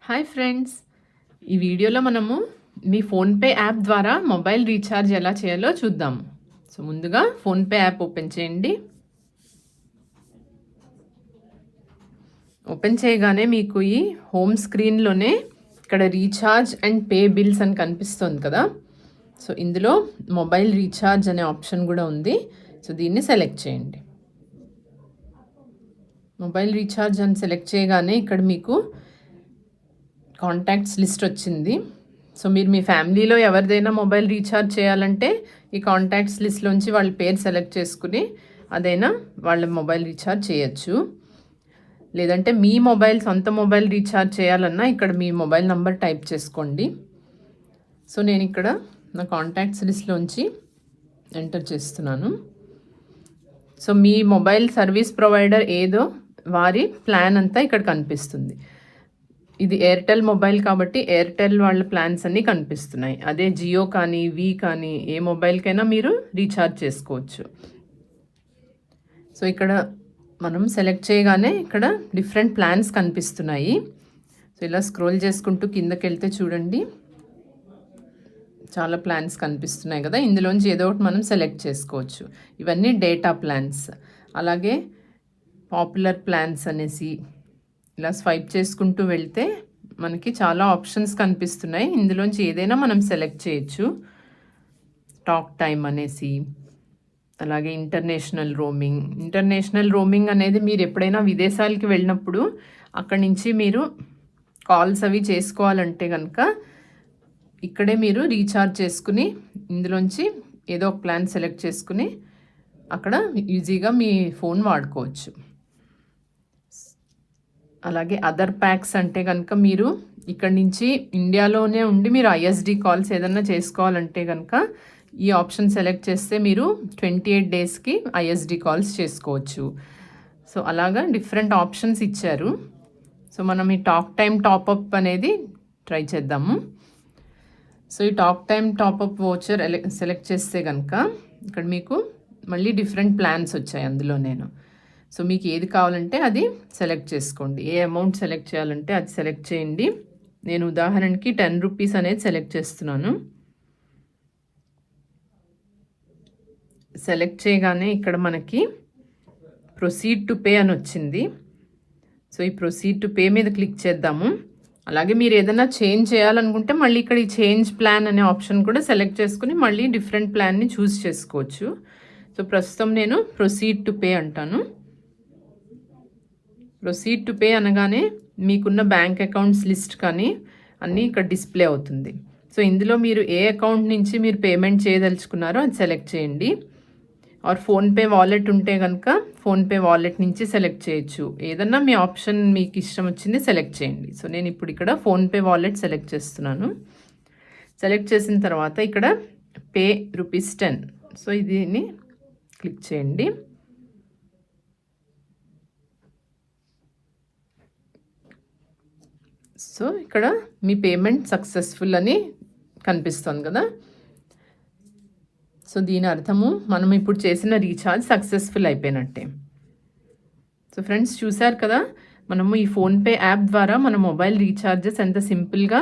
Hi friends, ఈ వీడియోలో మనము మీ ఫోన్పే యాప్ ద్వారా మొబైల్ రీఛార్జ్ ఎలా చేయాలో చూద్దాం. సో ముందుగా ఫోన్పే యాప్ ఓపెన్ చేయండి. ఓపెన్ చేయగానే మీకు ఈ హోమ్ స్క్రీన్లోనే ఇక్కడ రీఛార్జ్ అండ్ పే బిల్స్ అని కనిపిస్తుంది కదా. సో ఇందులో మొబైల్ రీఛార్జ్ అనే ఆప్షన్ కూడా ఉంది. సో దీన్ని సెలెక్ట్ చేయండి. మొబైల్ రీఛార్జ్ అని సెలెక్ట్ చేయగానే ఇక్కడ మీకు కాంటాక్ట్స్ లిస్ట్ వచ్చింది. సో మీరు మీ ఫ్యామిలీలో ఎవరిదైనా మొబైల్ రీఛార్జ్ చేయాలంటే ఈ కాంటాక్ట్స్ లిస్ట్లోంచి వాళ్ళ పేరు సెలెక్ట్ చేసుకుని అదైనా వాళ్ళ మొబైల్ రీఛార్జ్ చేయొచ్చు. లేదంటే మీ సొంత మొబైల్ రీఛార్జ్ చేయాలన్నా ఇక్కడ మీ మొబైల్ నంబర్ టైప్ చేసుకోండి. సో నేను ఇక్కడ నా కాంటాక్ట్స్ లిస్ట్లోంచి ఎంటర్ చేస్తున్నాను. సో మీ మొబైల్ సర్వీస్ ప్రొవైడర్ ఏదో వారి ప్లాన్ అంతా ఇక్కడ కనిపిస్తుంది. ఇది ఎయిర్టెల్ మొబైల్ కాబట్టి ఎయిర్టెల్ వాళ్ళ ప్లాన్స్ అన్నీ కనిపిస్తున్నాయి. అదే జియో కానీ వి కానీ ఏ మొబైల్కైనా మీరు రీఛార్జ్ చేసుకోవచ్చు. సో ఇక్కడ మనం సెలెక్ట్ చేయగానే ఇక్కడ డిఫరెంట్ ప్లాన్స్ కనిపిస్తున్నాయి. సో ఇలా స్క్రోల్ చేసుకుంటూ కిందకి వెళ్తే చూడండి, చాలా ప్లాన్స్ కనిపిస్తున్నాయి కదా. ఇందులోంచి ఏదో ఒకటి మనం సెలెక్ట్ చేసుకోవచ్చు. ఇవన్నీ డేటా ప్లాన్స్. అలాగే పాపులర్ ప్లాన్స్ అనేసి ఇలా స్వైప్ చేసుకుంటూ వెళ్తే మనకి చాలా ఆప్షన్స్ కనిపిస్తున్నాయి. ఇందులోంచి ఏదైనా మనం సెలెక్ట్ చేయొచ్చు. టాక్ టైం అనేసి, అలాగే ఇంటర్నేషనల్ రోమింగ్ అనేది మీరు ఎప్పుడైనా విదేశాలకి వెళ్ళినప్పుడు అక్కడి నుంచి మీరు కాల్స్ అవి చేసుకోవాలంటే కనుక ఇక్కడే మీరు రీఛార్జ్ చేసుకుని ఇందులోంచి ఏదో ఒక ప్లాన్ సెలెక్ట్ చేసుకుని అక్కడ ఈజీగా మీ ఫోన్ వాడుకోవచ్చు. అలాగే అదర్ ప్యాక్స్ అంటే కనుక మీరు ఇక్కడి నుంచి ఇండియాలోనే ఉండి మీరు ఐఎస్డి కాల్స్ ఏదన్నా చేసుకోవాలంటే కనుక ఈ ఆప్షన్ సెలెక్ట్ చేస్తే మీరు 28 డేస్కి ఐఎస్డి కాల్స్ చేసుకోవచ్చు. సో అలాగా డిఫరెంట్ ఆప్షన్స్ ఇచ్చారు. సో మనం ఈ టాక్ టైం టాపప్ అనేది ట్రై చేద్దాము. సో ఈ talk time top up voucher select చేస్తే కనుక ఇక్కడ మీకు మళ్ళీ డిఫరెంట్ ప్లాన్స్ వచ్చాయి అందులో. సో మీకు ఏది కావాలంటే అది సెలెక్ట్ చేసుకోండి. ఏ అమౌంట్ సెలెక్ట్ చేయాలంటే అది సెలెక్ట్ చేయండి. నేను ఉదాహరణకి 10 రూపీస్ అనేది సెలెక్ట్ చేస్తున్నాను. సెలెక్ట్ చేయగానే ఇక్కడ మనకి ప్రొసీడ్ టు పే అని వచ్చింది. సో ఈ ప్రొసీడ్ టు పే మీద క్లిక్ చేద్దాము. అలాగే మీరు ఏదైనా చేంజ్ చేయాలనుకుంటే మళ్ళీ ఇక్కడ ఈ చేంజ్ ప్లాన్ అనే ఆప్షన్ కూడా సెలెక్ట్ చేసుకుని మళ్ళీ డిఫరెంట్ ప్లాన్ని చూస్ చేసుకోవచ్చు. సో ప్రస్తుతం నేను ప్రొసీడ్ టు పే అంటాను. ప్రొసీడ్ టు పే అనగానే మీకున్న బ్యాంక్ అకౌంట్స్ లిస్ట్ కానీ అన్నీ ఇక్కడ డిస్ప్లే అవుతుంది. సో ఇందులో మీరు ఏ అకౌంట్ నుంచి మీరు పేమెంట్ చేయదలుచుకున్నారో అది సెలెక్ట్ చేయండి. ఆర్ ఫోన్పే వాలెట్ ఉంటే కనుక ఫోన్పే వాలెట్ నుంచి సెలెక్ట్ చేయొచ్చు. ఏదన్నా మీ ఆప్షన్ మీకు ఇష్టం వచ్చింది సెలెక్ట్ చేయండి. సో నేను ఇప్పుడు ఇక్కడ ఫోన్పే వాలెట్ సెలెక్ట్ చేస్తున్నాను. సెలెక్ట్ చేసిన తర్వాత ఇక్కడ పే ₹10. సో దీన్ని క్లిక్ చేయండి. సో ఇక్కడ మీ పేమెంట్ సక్సెస్ఫుల్ అని కనిపిస్తుంది కదా. సో దీని అర్థము మనం ఇప్పుడు చేసిన రీఛార్జ్ సక్సెస్ఫుల్ అయిపోయినట్టే. సో ఫ్రెండ్స్, చూశారు కదా, మనము ఈ ఫోన్పే యాప్ ద్వారా మన మొబైల్ రీఛార్జెస్ ఎంత సింపుల్గా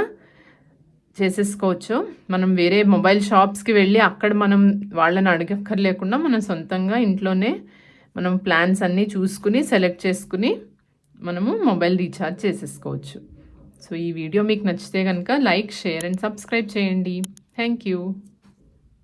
చేసేసుకోవచ్చో. మనం వేరే మొబైల్ షాప్స్కి వెళ్ళి అక్కడ మనం వాళ్ళని అడగక్కర్లేకుండా మనం సొంతంగా ఇంట్లోనే మనం ప్లాన్స్ అన్నీ చూసుకుని సెలెక్ట్ చేసుకుని మనము మొబైల్ రీఛార్జ్ చేసేసుకోవచ్చు. సో ఈ వీడియో మీకు నచ్చితే కనుక లైక్, షేర్ అండ్ సబ్స్క్రైబ్ చేయండి. Thank you.